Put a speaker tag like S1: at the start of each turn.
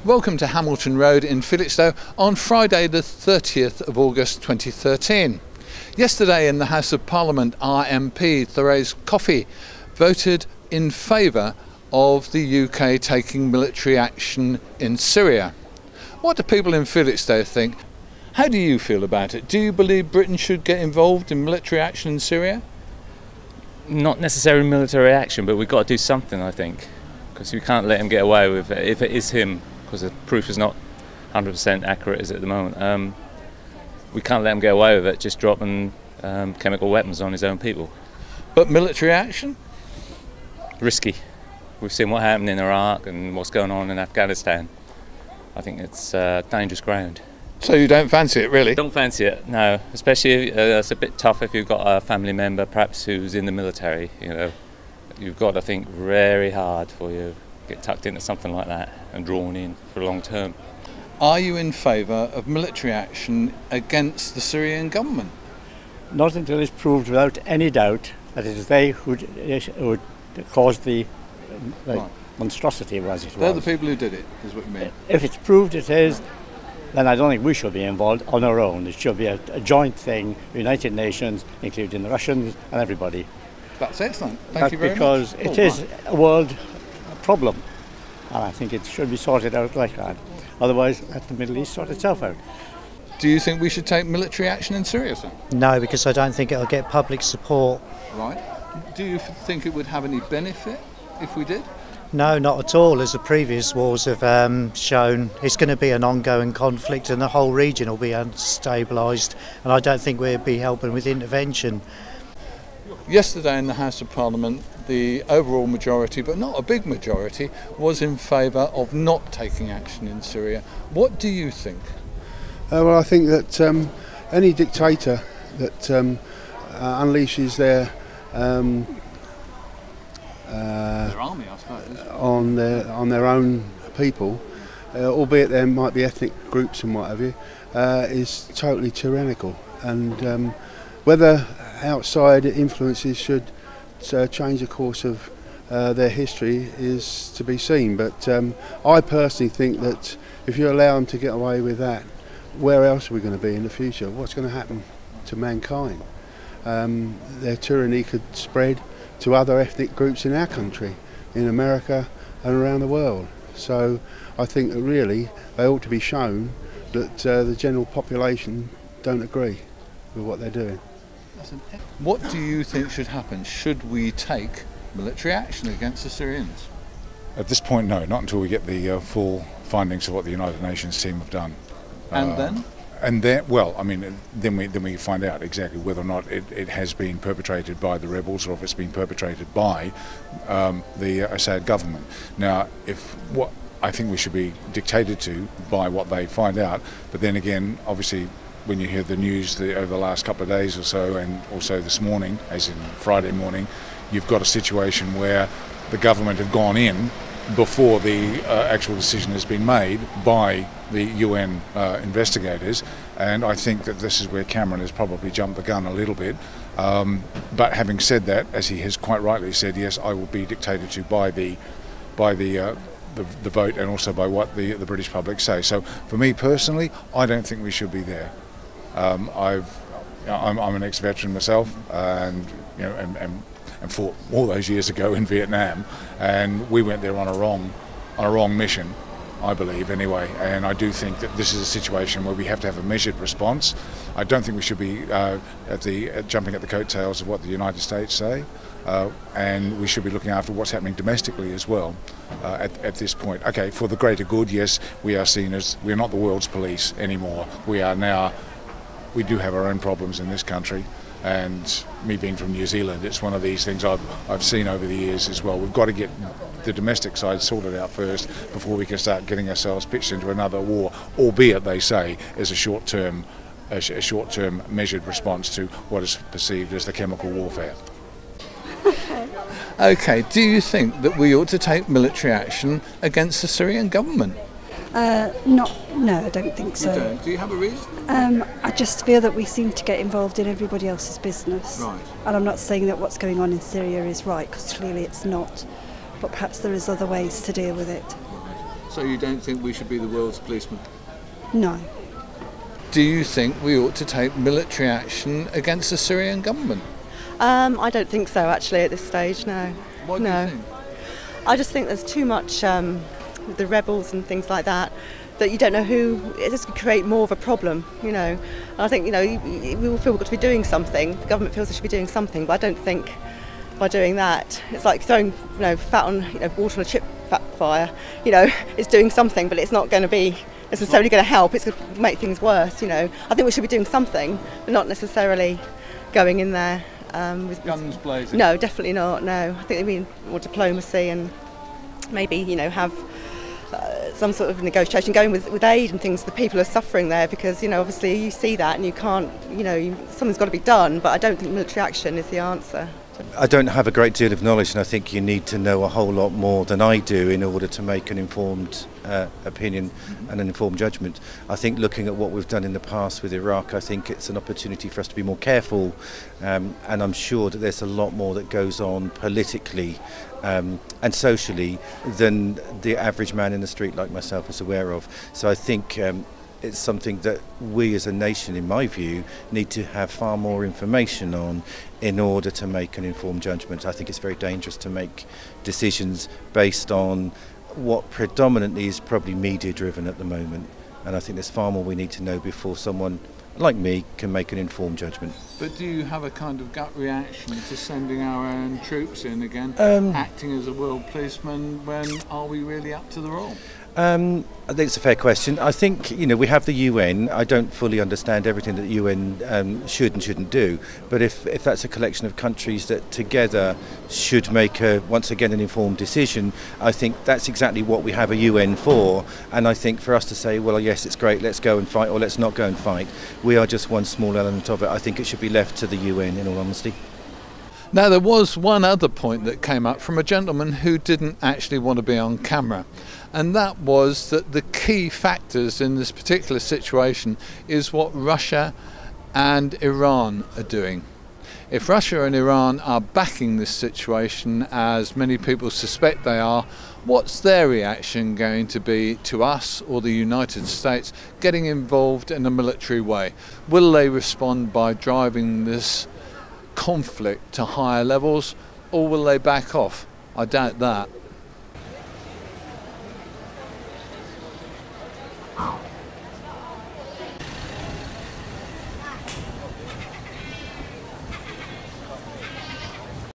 S1: Welcome to Hamilton Road in Felixstowe on Friday the 30th of August 2013. Yesterday in the House of Parliament, our MP Therese Coffey voted in favour of the UK taking military action in Syria. What do people in Felixstowe think? How do you feel about it? Do you believe Britain should get involved in military action in Syria?
S2: Not necessarily military action, but we've got to do something, I think, because we can't let him get away with it if it is him. Because the proof is not 100% accurate as at the moment. We can't let him get away with it, just dropping chemical weapons on his own people.
S1: But military action?
S2: Risky. We've seen what happened in Iraq and what's going on in Afghanistan. I think it's dangerous ground.
S1: So you don't fancy it, really?
S2: Don't fancy it, no. Especially it's a bit tough if you've got a family member perhaps who's in the military. You know, you've got to think very hard before you get tucked into something like that and drawn in for a long term.
S1: Are you in favour of military action against the Syrian government?
S3: Not until it's proved without any doubt that it is they who caused the
S1: Right.
S3: monstrosity, as it was.
S1: They're the people who did it, is what you mean?
S3: If it's proved it is, then I don't think we should be involved on our own. It should be a joint thing, United Nations, including the Russians and everybody.
S1: That's excellent. Thank you very much.
S3: Because it is a world problem, and I think it should be sorted out like that. Otherwise, let the Middle East sort itself out.
S1: Do you think we should take military action in Syria, sir?
S4: No, because I don't think it'll get public support.
S1: Right. Do you think it would have any benefit if we did?
S4: No, not at all. As the previous wars have shown, it's going to be an ongoing conflict and the whole region will be unstabilised, and I don't think we'll be helping with intervention.
S1: Yesterday in the House of Parliament, the overall majority, but not a big majority, was in favour of not taking action in Syria. What do you think?
S5: Well, I think that any dictator that unleashes their
S1: army, I suppose,
S5: on their own people, albeit there might be ethnic groups and what have you, is totally tyrannical. And whether outside influences should change the course of their history is to be seen. But I personally think that if you allow them to get away with that, where else are we going to be in the future? What's going to happen to mankind? Their tyranny could spread to other ethnic groups in our country, in America and around the world. So I think that really they ought to be shown that the general population don't agree with what they're doing.
S1: What do you think should happen? Should we take military action against the Syrians?
S6: At this point, no, not until we get the full findings of what the United Nations team have done.
S1: And then?
S6: And then, well, I mean, then we find out exactly whether or not it has been perpetrated by the rebels or if it's been perpetrated by the Assad government. Now, I think we should be dictated to by what they find out, but then again, obviously, when you hear the news over the last couple of days or so, and also this morning, as in Friday morning, you've got a situation where the government have gone in before the actual decision has been made by the UN investigators, and I think that this is where Cameron has probably jumped the gun a little bit. But having said that, as he has quite rightly said, yes, I will be dictated to by the vote and also by what the British public say. So for me personally, I don't think we should be there. I'm an ex-veteran myself, and you know, and fought all those years ago in Vietnam, and we went there on a wrong mission, I believe anyway. And I do think that this is a situation where we have to have a measured response. I don't think we should be jumping at the coattails of what the United States say, and we should be looking after what's happening domestically as well at this point. Okay, for the greater good, yes, we are seen as, we're not the world's police anymore. We do have our own problems in this country, and me being from New Zealand, it's one of these things I've seen over the years as well. We've got to get the domestic side sorted out first before we can start getting ourselves pitched into another war, albeit they say as a short-term measured response to what is perceived as the chemical warfare.
S1: Okay, do you think that we ought to take military action against the Syrian government?
S7: No, I don't think so.
S1: You don't? Do you have a reason?
S7: I just feel that we seem to get involved in everybody else's business.
S1: Right.
S7: And I'm not saying that what's going on in Syria is right, because clearly it's not. But perhaps there is other ways to deal with it.
S1: So you don't think we should be the world's policeman?
S7: No.
S1: Do you think we ought to take military action against the Syrian government?
S8: I don't think so, actually, at this stage, no.
S1: Why do you think?
S8: I just think there's too much with the rebels and things like that you don't know who. It just could create more of a problem, you know. And I think, you know, we all feel we've got to be doing something. The government feels they should be doing something, but I don't think by doing that, it's like throwing, you know, fat on, you know, water on a chip fire. You know, it's doing something, but it's not going to be necessarily going to help. It's going to make things worse, you know. I think we should be doing something, but not necessarily going in there with
S1: guns blazing.
S8: No, definitely not. No, I think we need more diplomacy and maybe, you know, have some sort of negotiation going with aid and things. The people are suffering there because, you know, obviously you see that and you can't, you know, something's got to be done. But I don't think military action is the answer.
S9: I don't have a great deal of knowledge, and I think you need to know a whole lot more than I do in order to make an informed opinion and an informed judgment. I think looking at what we've done in the past with Iraq, I think it's an opportunity for us to be more careful, and I'm sure that there's a lot more that goes on politically and socially than the average man in the street like myself is aware of. So I think it's something that we as a nation, in my view, need to have far more information on in order to make an informed judgment. I think it's very dangerous to make decisions based on what predominantly is probably media driven at the moment, and I think there's far more we need to know before someone like me can make an informed judgment.
S1: But do you have a kind of gut reaction to sending our own troops in again, acting as a world policeman, when are we really up to the role?
S9: I think it's a fair question. I think, you know, we have the UN. I don't fully understand everything that the UN should and shouldn't do, but if that's a collection of countries that together should make once again an informed decision, I think that's exactly what we have a UN for. And I think for us to say, well, yes, it's great, let's go and fight, or let's not go and fight, we are just one small element of it. I think it should be left to the UN, in all honesty.
S1: Now, there was one other point that came up from a gentleman who didn't actually want to be on camera, and that was that the key factors in this particular situation is what Russia and Iran are doing. If Russia and Iran are backing this situation, as many people suspect they are, what's their reaction going to be to us or the United States getting involved in a military way? Will they respond by driving this conflict to higher levels, or will they back off? I doubt that.